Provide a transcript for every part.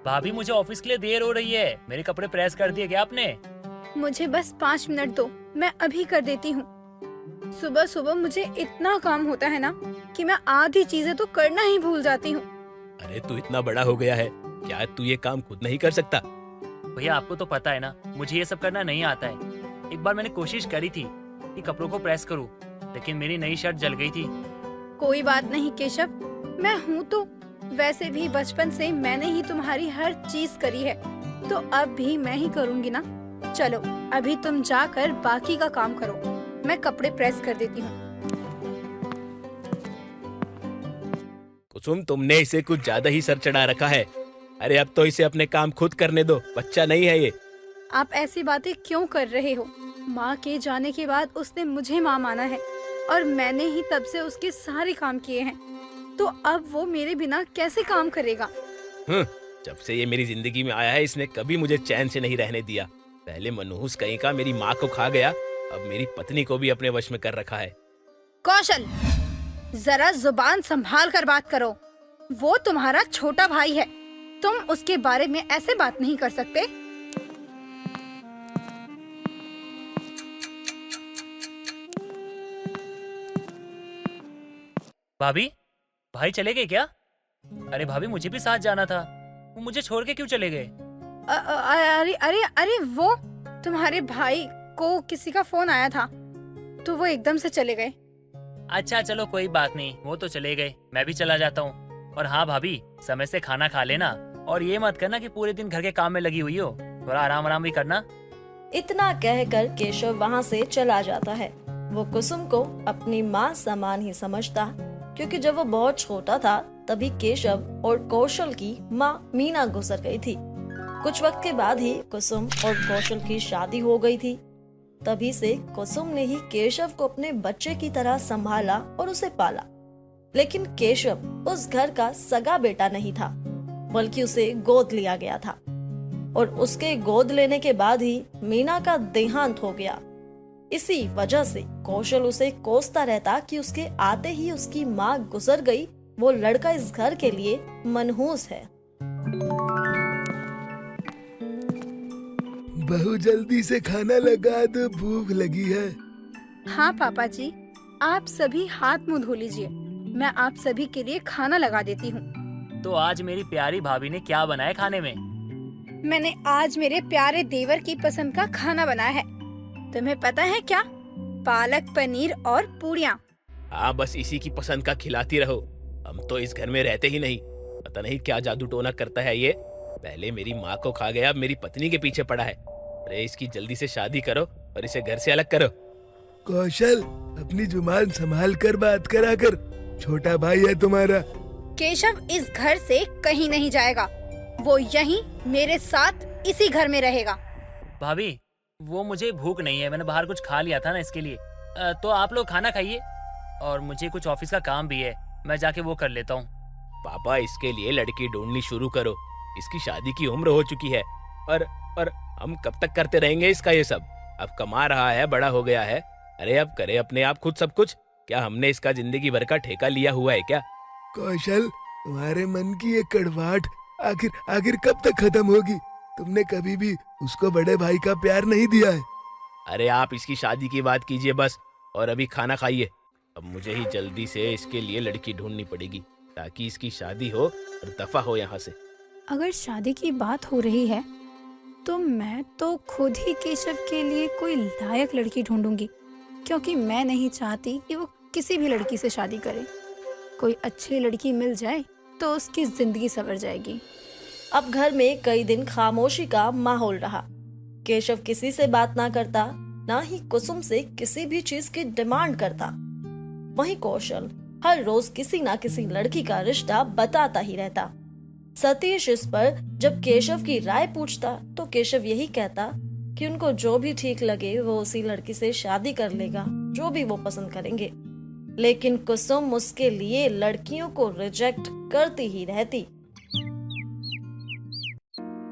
भाभी मुझे ऑफिस के लिए देर हो रही है, मेरे कपड़े प्रेस कर दिए क्या आपने? मुझे बस 5 मिनट दो, मैं अभी कर देती हूँ। सुबह सुबह मुझे इतना काम होता है ना कि मैं आधी चीजें तो करना ही भूल जाती हूँ। अरे तू इतना बड़ा हो गया है, क्या तू ये काम खुद नहीं कर सकता? भैया आपको तो पता है ना, मुझे ये सब करना नहीं आता है। एक बार मैंने कोशिश करी थी कि कपड़ों को प्रेस करूं, लेकिन मेरी नई शर्ट जल गई थी। कोई बात नहीं केशव, मैं हूँ तो। वैसे भी बचपन से मैंने ही तुम्हारी हर चीज करी है, तो अब भी मैं ही करूँगी ना। चलो अभी तुम जाकर बाकी का काम करो, मैं कपड़े प्रेस कर देती हूँ। कुसुम, तुमने इसे कुछ ज्यादा ही सर चढ़ा रखा है। अरे अब तो इसे अपने काम खुद करने दो, बच्चा नहीं है ये। आप ऐसी बातें क्यों कर रहे हो? माँ के जाने के बाद उसने मुझे माँ माना है और मैंने ही तब से उसके सारे काम किए हैं, तो अब वो मेरे बिना कैसे काम करेगा? जब से ये मेरी जिंदगी में आया है इसने कभी मुझे चैन से नहीं रहने दिया। पहले मनहूस कहीं का मेरी माँ को खा गया, अब मेरी पत्नी को भी अपने वश में कर रखा है। कौशल, जरा जुबान संभाल कर बात करो। वो तुम्हारा छोटा भाई है, तुम उसके बारे में ऐसे बात नहीं कर सकते। भाभी, भाई चले गए क्या? अरे भाभी मुझे भी साथ जाना था, वो मुझे छोड़ के क्यों चले गए? अरे अरे अरे वो तुम्हारे भाई को किसी का फोन आया था, तो वो एकदम से चले गए। अच्छा चलो कोई बात नहीं, वो तो चले गए, मैं भी चला जाता हूँ। और हाँ भाभी, समय से खाना खा लेना, और ये मत करना कि पूरे दिन घर के काम में लगी हुई हो, थोड़ा आराम आराम भी करना। इतना कहकर केशव वहाँ से चला जाता है। वो कुसुम को अपनी माँ समान ही समझता, क्योंकि जब वो बहुत छोटा था तभी केशव और कौशल की माँ मीना गुजर गई थी। कुछ वक्त के बाद ही कुसुम और कौशल की शादी हो गई थी। तभी से कुसुम ने ही केशव को अपने बच्चे की तरह संभाला और उसे पाला। लेकिन केशव उस घर का सगा बेटा नहीं था, बल्कि उसे गोद लिया गया था। और उसके गोद लेने के बाद ही मीना का देहांत हो गया। इसी वजह से कौशल उसे कोसता रहता कि उसके आते ही उसकी माँ गुजर गई, वो लड़का इस घर के लिए मनहूस है। बहू जल्दी से खाना लगा दो, भूख लगी है। हाँ पापा जी, आप सभी हाथ मुंह धो लीजिए, मैं आप सभी के लिए खाना लगा देती हूँ। तो आज मेरी प्यारी भाभी ने क्या बनाया खाने में? मैंने आज मेरे प्यारे देवर की पसंद का खाना बनाया है। तुम्हें पता है क्या? पालक पनीर और पूरियाँ। हाँ, बस इसी की पसंद का खिलाती रहो। हम तो इस घर में रहते ही नहीं, पता नहीं क्या जादू टोना करता है ये। पहले मेरी माँ को खा गया, अब मेरी पत्नी के पीछे पड़ा है। अरे इसकी जल्दी से शादी करो और इसे घर से अलग करो। कौशल, अपनी जुबान संभाल कर बात करा कर, छोटा भाई है तुम्हारा। केशव इस घर से कहीं नहीं जाएगा, वो यहीं मेरे साथ इसी घर में रहेगा। भाभी वो मुझे भूख नहीं है, मैंने बाहर कुछ खा लिया था ना इसके लिए। तो आप लोग खाना खाइए, और मुझे कुछ ऑफिस का काम भी है, मैं जाके वो कर लेता हूँ। पापा इसके लिए लड़की ढूंढनी शुरू करो, इसकी शादी की उम्र हो चुकी है। और हम कब तक करते रहेंगे इसका ये सब? अब कमा रहा है, बड़ा हो गया है, अरे अब करे अपने आप खुद सब कुछ। क्या हमने इसका जिंदगी भर का ठेका लिया हुआ है क्या? कौशल, तुम्हारे मन की ये कड़वाहट आखिर कब तक खत्म होगी? तुमने कभी भी उसको बड़े भाई का प्यार नहीं दिया है। अरे आप इसकी शादी की बात कीजिए बस, और अभी खाना खाइए। अब मुझे ही जल्दी से इसके लिए लड़की ढूंढनी पड़ेगी, ताकि इसकी शादी हो और दफा हो यहाँ से। अगर शादी की बात हो रही है तो मैं तो खुद ही केशव के लिए कोई लायक लड़की ढूंढूंगी, क्योंकि मैं नहीं चाहती कि वो किसी भी लड़की से शादी करे। कोई अच्छी लड़की मिल जाए तो उसकी जिंदगी संवर जाएगी। अब घर में कई दिन खामोशी का माहौल रहा। केशव किसी से बात ना करता, ना ही कुसुम से किसी भी चीज की डिमांड करता। वहीं कौशल हर रोज किसी ना किसी लड़की का रिश्ता बताता ही रहता। सतीश इस पर जब केशव की राय पूछता तो केशव यही कहता कि उनको जो भी ठीक लगे वो उसी लड़की से शादी कर लेगा, जो भी वो पसंद करेंगे। लेकिन कुसुम उसके लिए लड़कियों को रिजेक्ट करती ही रहती।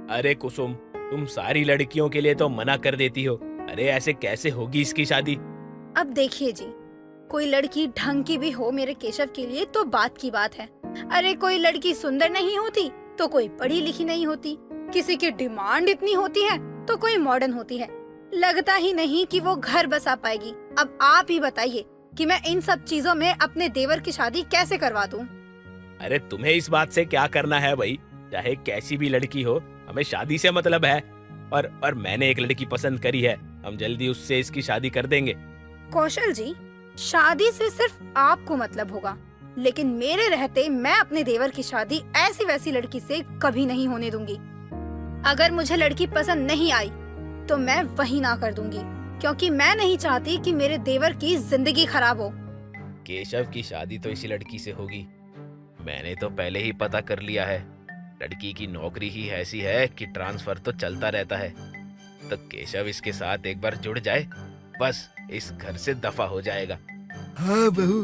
अरे कुसुम, तुम सारी लड़कियों के लिए तो मना कर देती हो, अरे ऐसे कैसे होगी इसकी शादी? अब देखिए जी, कोई लड़की ढंग की भी हो मेरे केशव के लिए तो बात की बात है। अरे कोई लड़की सुंदर नहीं होती तो कोई पढ़ी लिखी नहीं होती, किसी की डिमांड इतनी होती है तो कोई मॉडर्न होती है। लगता ही नहीं कि वो घर बसा पाएगी। अब आप ही बताइए कि मैं इन सब चीजों में अपने देवर की शादी कैसे करवा दूं? अरे तुम्हें इस बात से क्या करना है भाई? चाहे कैसी भी लड़की हो, हमें शादी से मतलब है। और मैंने एक लड़की पसंद करी है, हम जल्दी उससे इसकी शादी कर देंगे। कौशल जी, शादी से सिर्फ आपको मतलब होगा, लेकिन मेरे रहते मैं अपने देवर की शादी ऐसी वैसी लड़की से कभी नहीं होने दूंगी। अगर मुझे लड़की पसंद नहीं आई तो मैं वही ना कर दूंगी, क्योंकि मैं नहीं चाहती कि मेरे देवर की जिंदगी खराब हो। केशव की शादी तो इसी लड़की से होगी। मैंने तो पहले ही पता कर लिया है। लड़की की नौकरी ही ऐसी है कि ट्रांसफर तो चलता रहता है। तो केशव इसके साथ एक बार जुड़ जाए, बस इस घर से दफा हो जाएगा। हाँ बहू,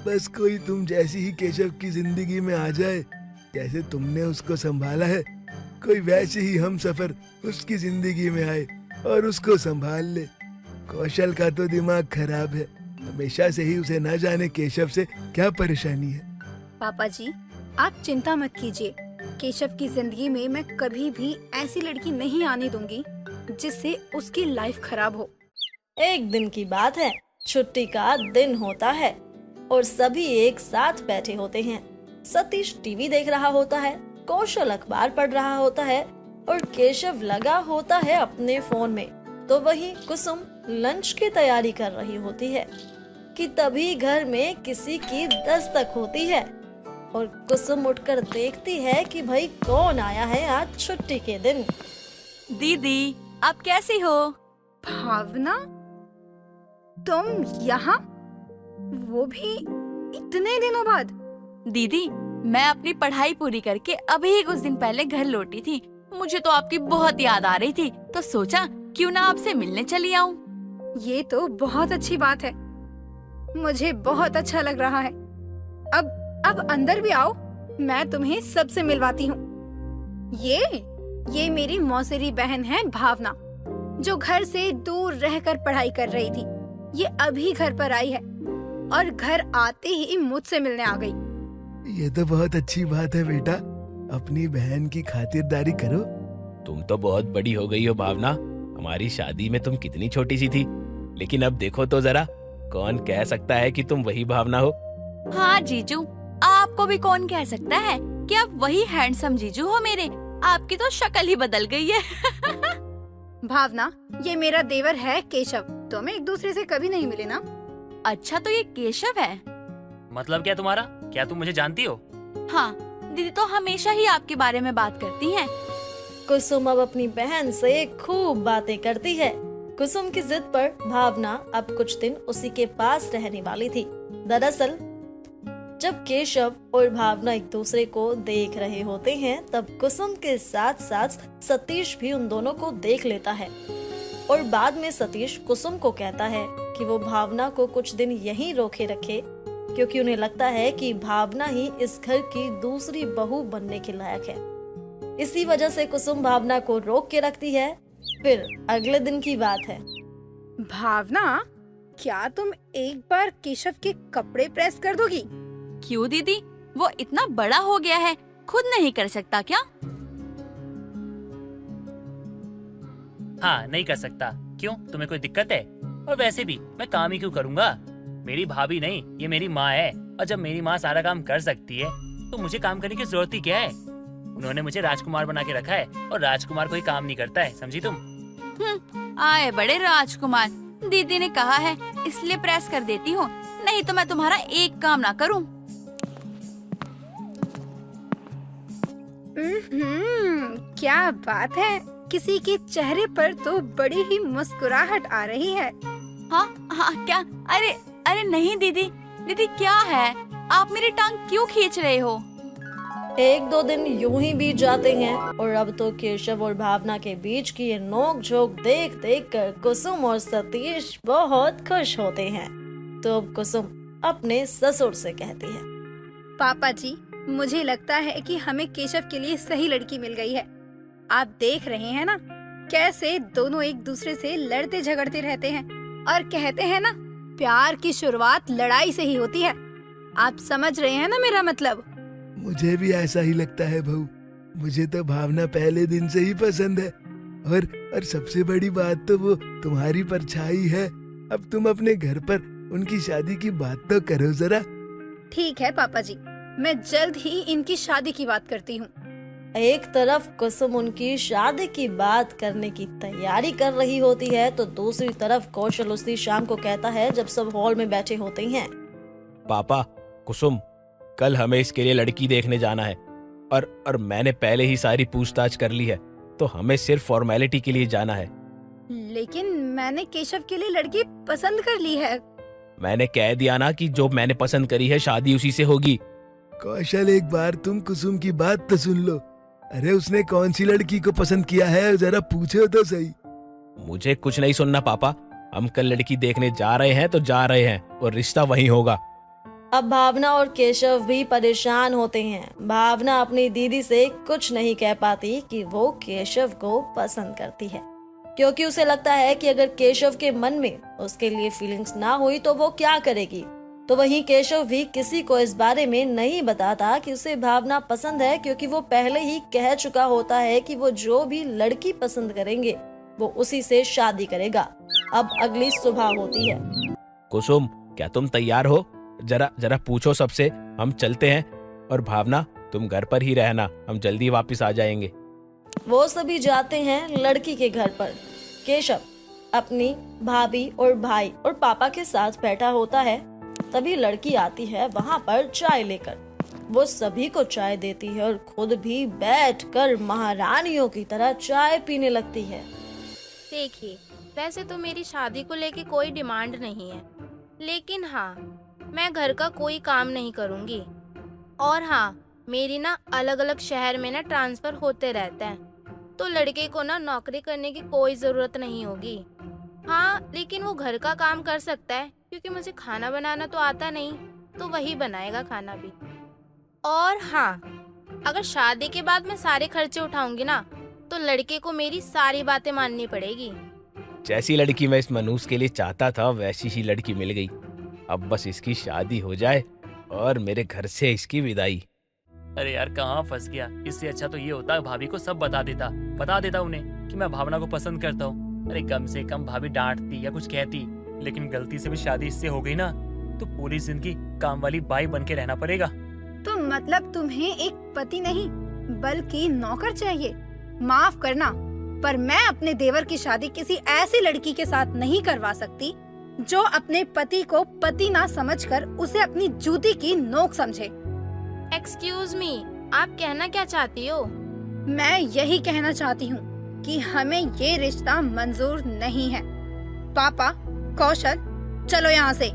बस कोई तुम जैसी ही केशव की जिंदगी में आ जाए, जैसे तुमने उसको संभाला है, कोई वैसे ही हम सफर उसकी जिंदगी में आए और उसको संभाल ले। कौशल का तो दिमाग खराब है, हमेशा से ही उसे न जाने केशव से क्या परेशानी है। पापा जी, आप चिंता मत कीजिए। केशव की जिंदगी में मैं कभी भी ऐसी लड़की नहीं आने दूंगी जिससे उसकी लाइफ खराब हो। एक दिन की बात है, छुट्टी का दिन होता है और सभी एक साथ बैठे होते हैं। सतीश टीवी देख रहा होता है, कौशल अखबार पढ़ रहा होता है और केशव लगा होता है अपने फोन में। तो वहीं कुसुम लंच की तैयारी कर रही होती है कि तभी घर में किसी की दस्तक होती है और कुसुम उठकर देखती है कि भाई कौन आया है आज छुट्टी के दिन। दीदी, आप कैसी हो? भावना, तुम यहाँ? वो भी इतने दिनों बाद? दीदी, मैं अपनी पढ़ाई पूरी करके अभी कुछ दिन पहले घर लौटी थी। मुझे तो आपकी बहुत याद आ रही थी, तो सोचा क्यों ना आपसे मिलने चली आऊं। ये तो बहुत अच्छी बात है, मुझे बहुत अच्छा लग रहा है। अब अंदर भी आओ, मैं तुम्हें सबसे मिलवाती हूँ। ये मेरी मौसेरी बहन है भावना, जो घर से दूर रहकर पढ़ाई कर रही थी। ये अभी घर पर आई है और घर आते ही मुझसे मिलने आ गई। ये तो बहुत अच्छी बात है बेटा, अपनी बहन की खातिरदारी करो। तुम तो बहुत बड़ी हो गई हो भावना। हमारी शादी में तुम कितनी छोटी सी थी, लेकिन अब देखो तो जरा, कौन कह सकता है कि तुम वही भावना हो। हाँ जीजू, आपको भी कौन कह सकता है कि आप वही हैंडसम जीजू हो मेरे। आपकी तो शक्ल ही बदल गई है। भावना, ये मेरा देवर है केशव, तुम एक दूसरे से कभी नहीं मिले ना? अच्छा, तो ये केशव है? मतलब क्या तुम्हारा? क्या तुम मुझे जानती हो? हाँ, दीदी तो हमेशा ही आपके बारे में बात करती हैं। कुसुम अब अपनी बहन से खूब बातें करती है। कुसुम की जिद पर भावना अब कुछ दिन उसी के पास रहने वाली थी। दरअसल जब केशव और भावना एक दूसरे को देख रहे होते हैं, तब कुसुम के साथ साथ सतीश भी उन दोनों को देख लेता है और बाद में सतीश कुसुम को कहता है कि वो भावना को कुछ दिन यहीं रोके रखे, क्योंकि उन्हें लगता है कि भावना ही इस घर की दूसरी बहू बनने के लायक है। इसी वजह से कुसुम भावना को रोक के रखती है। फिर अगले दिन की बात है। भावना, क्या तुम एक बार केशव के कपड़े प्रेस कर दोगी? क्यों दीदी, वो इतना बड़ा हो गया है, खुद नहीं कर सकता क्या? हाँ, नहीं कर सकता। क्यों, तुम्हें कोई दिक्कत है? और वैसे भी मैं काम ही क्यों करूँगा? मेरी भाभी नहीं, ये मेरी माँ है, और जब मेरी माँ सारा काम कर सकती है तो मुझे काम करने की जरूरत ही क्या है? उन्होंने मुझे राजकुमार बना के रखा है और राजकुमार कोई काम नहीं करता है, समझी तुम? आए बड़े राजकुमार, दीदी ने कहा है इसलिए प्रेस कर देती हूँ, नहीं तो मैं तुम्हारा एक काम ना करूँ। क्या बात है, किसी के चेहरे पर तो बड़ी ही मुस्कुराहट आ रही है। हाँ हाँ, क्या? अरे नहीं दीदी, दीदी क्या है, आप मेरी टांग क्यों खींच रहे हो? एक दो दिन यूं ही बीत जाते हैं और अब तो केशव और भावना के बीच की ये नोक झोंक देख देख कर कुसुम और सतीश बहुत खुश होते हैं। तो अब कुसुम अपने ससुर से कहती है, पापा जी, मुझे लगता है कि हमें केशव के लिए सही लड़की मिल गई है। आप देख रहे हैं ना, कैसे दोनों एक दूसरे से लड़ते झगड़ते रहते हैं और कहते हैं ना, प्यार की शुरुआत लड़ाई से ही होती है। आप समझ रहे हैं ना मेरा मतलब? मुझे भी ऐसा ही लगता है बहू, मुझे तो भावना पहले दिन से ही पसंद है। और सबसे बड़ी बात तो वो तुम्हारी परछाई है। अब तुम अपने घर पर उनकी शादी की बात तो करो जरा। ठीक है पापा जी, मैं जल्द ही इनकी शादी की बात करती हूँ। एक तरफ कुसुम उनकी शादी की बात करने की तैयारी कर रही होती है तो दूसरी तरफ कौशल उसी शाम को कहता है जब सब हॉल में बैठे होते हैं। पापा, कुसुम, कल हमें इसके लिए लड़की देखने जाना है और मैंने पहले ही सारी पूछताछ कर ली है, तो हमें सिर्फ फॉर्मेलिटी के लिए जाना है। लेकिन मैंने केशव के लिए लड़की पसंद कर ली है। मैंने कह दिया ना कि जो मैंने पसंद करी है शादी उसी से होगी। कौशल, एक बार तुम कुसुम की बात तो सुन लो। अरे उसने कौन सी लड़की को पसंद किया है, जरा पूछो तो सही। मुझे कुछ नहीं सुनना पापा, हम कल लड़की देखने जा रहे हैं तो जा रहे हैं और रिश्ता वहीं होगा। अब भावना और केशव भी परेशान होते हैं। भावना अपनी दीदी से कुछ नहीं कह पाती कि वो केशव को पसंद करती है, क्योंकि उसे लगता है कि अगर केशव के मन में उसके लिए फीलिंग्स ना हुई तो वो क्या करेगी। तो वहीं केशव भी किसी को इस बारे में नहीं बताता कि उसे भावना पसंद है, क्योंकि वो पहले ही कह चुका होता है कि वो जो भी लड़की पसंद करेंगे वो उसी से शादी करेगा। अब अगली सुबह होती है। कुसुम, क्या तुम तैयार हो? जरा पूछो सबसे, हम चलते हैं। और भावना, तुम घर पर ही रहना, हम जल्दी वापस आ जाएंगे। वो सभी जाते हैं लड़की के घर पर। केशव अपनी भाभी और भाई और पापा के साथ बैठा होता है। तभी लड़की आती है वहाँ पर चाय लेकर। वो सभी को चाय देती है और खुद भी बैठकर महारानियों की तरह चाय पीने लगती है। देखिए, वैसे तो मेरी शादी को लेके कोई डिमांड नहीं है, लेकिन हाँ, मैं घर का कोई काम नहीं करूँगी। और हाँ, मेरी ना अलग अलग शहर में ना ट्रांसफर होते रहता है, तो लड़के को ना नौकरी करने की कोई ज़रूरत नहीं होगी। हाँ, लेकिन वो घर का काम कर सकता है, क्योंकि मुझे खाना बनाना तो आता नहीं, तो वही बनाएगा खाना भी। और हाँ, अगर शादी के बाद मैं सारे खर्चे उठाऊंगी ना, तो लड़के को मेरी सारी बातें माननी पड़ेगी। जैसी लड़की मैं इस मनूस के लिए चाहता था वैसी ही लड़की मिल गई। अब बस इसकी शादी हो जाए और मेरे घर से इसकी विदाई। अरे यार, कहाँ फंस गया। इससे अच्छा तो ये होता भाभी को सब बता देता उन्हें कि मैं भावना को पसंद करता हूँ। अरे कम से कम भाभी डांटती या कुछ कहती, लेकिन गलती से भी शादी इससे हो गई ना तो पूरी जिंदगी काम वाली बाई बन के रहना पड़ेगा। तो मतलब तुम्हें एक पति नहीं बल्कि नौकर चाहिए। माफ करना, पर मैं अपने देवर की शादी किसी ऐसी लड़की के साथ नहीं करवा सकती जो अपने पति को पति ना समझकर उसे अपनी जूती की नोक समझे। एक्सक्यूज मी, आप कहना क्या चाहती हो? मैं यही कहना चाहती हूँ कि हमें ये रिश्ता मंजूर नहीं है। पापा, कौशल, चलो यहाँ से।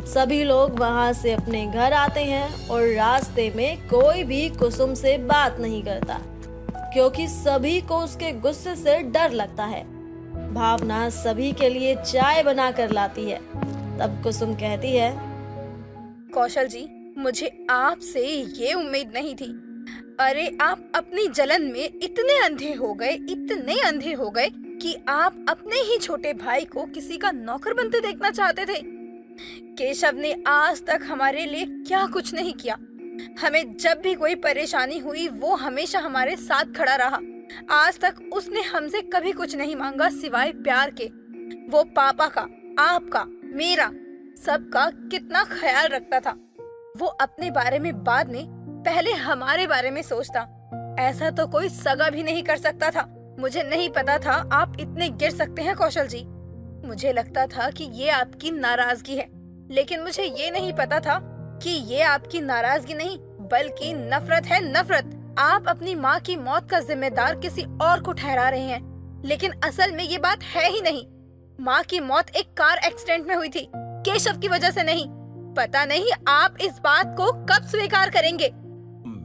सभी लोग वहाँ से अपने घर आते हैं और रास्ते में कोई भी कुसुम से बात नहीं करता, क्योंकि सभी को उसके गुस्से से डर लगता है। भावना सभी के लिए चाय बना कर लाती है। तब कुसुम कहती है, कौशल जी, मुझे आपसे ये उम्मीद नहीं थी। अरे आप अपनी जलन में इतने अंधे हो गए कि आप अपने ही छोटे भाई को किसी का नौकर बनते देखना चाहते थे। केशव ने आज तक हमारे लिए क्या कुछ नहीं किया। हमें जब भी कोई परेशानी हुई वो हमेशा हमारे साथ खड़ा रहा। आज तक उसने हमसे कभी कुछ नहीं मांगा सिवाय प्यार के। वो पापा का, आपका, मेरा, सबका कितना ख्याल रखता था। वो अपने बारे में बाद में, पहले हमारे बारे में सोचता। ऐसा तो कोई सगा भी नहीं कर सकता था। मुझे नहीं पता था आप इतने गिर सकते हैं कौशल जी। मुझे लगता था कि ये आपकी नाराजगी है, लेकिन मुझे ये नहीं पता था कि ये आपकी नाराजगी नहीं बल्कि नफरत है। नफरत। आप अपनी माँ की मौत का जिम्मेदार किसी और को ठहरा रहे हैं, लेकिन असल में ये बात है ही नहीं। माँ की मौत एक कार एक्सीडेंट में हुई थी, केशव की वजह से नहीं। पता नहीं आप इस बात को कब स्वीकार करेंगे।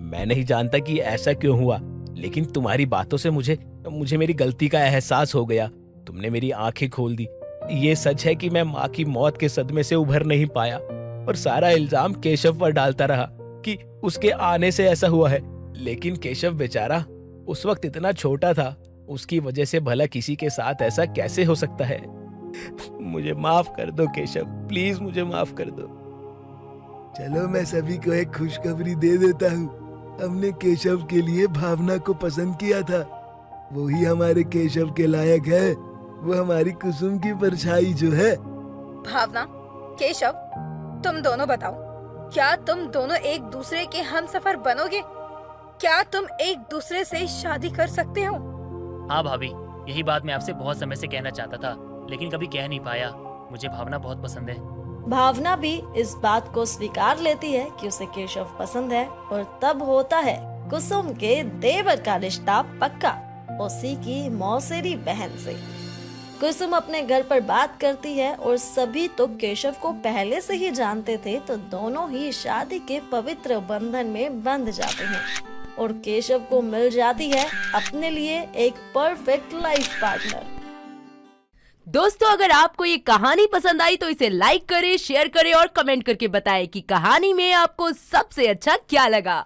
मैं नहीं जानता कि ऐसा क्यों हुआ, लेकिन तुम्हारी बातों से मुझे मेरी गलती का एहसास हो गया। तुमने मेरी आंखें खोल दी। ये सच है कि मैं माँ की मौत के सदमे से उभर नहीं पाया और सारा इल्जाम केशव पर डालता रहा कि उसके आने से ऐसा हुआ है। लेकिन केशव बेचारा उस वक्त इतना छोटा था, उसकी वजह से भला किसी के साथ ऐसा कैसे हो सकता है। मुझे माफ कर दो केशव, प्लीज मुझे माफ कर दो। चलो मैं सभी को एक खुशखबरी दे देता हूँ। हमने केशव के लिए भावना को पसंद किया था। वो ही हमारे केशव के लायक है। वो हमारी कुसुम की परछाई जो है। भावना, केशव, तुम दोनों बताओ, क्या तुम दोनों एक दूसरे के हमसफर बनोगे? क्या तुम एक दूसरे से शादी कर सकते हो? हाँ भाभी, यही बात मैं आपसे बहुत समय से कहना चाहता था, लेकिन कभी कह नहीं पाया। मुझे भावना बहुत पसंद है। भावना भी इस बात को स्वीकार लेती है कि उसे केशव पसंद है और तब होता है कुसुम के देवर का रिश्ता पक्का, उसी की मौसेरी बहन से। कुसुम अपने घर पर बात करती है और सभी तो केशव को पहले से ही जानते थे, तो दोनों ही शादी के पवित्र बंधन में बंध जाते हैं और केशव को मिल जाती है अपने लिए एक परफेक्ट लाइफ पार्टनर। दोस्तों, अगर आपको ये कहानी पसंद आई तो इसे लाइक करें, शेयर करें और कमेंट करके बताएं कि कहानी में आपको सबसे अच्छा क्या लगा।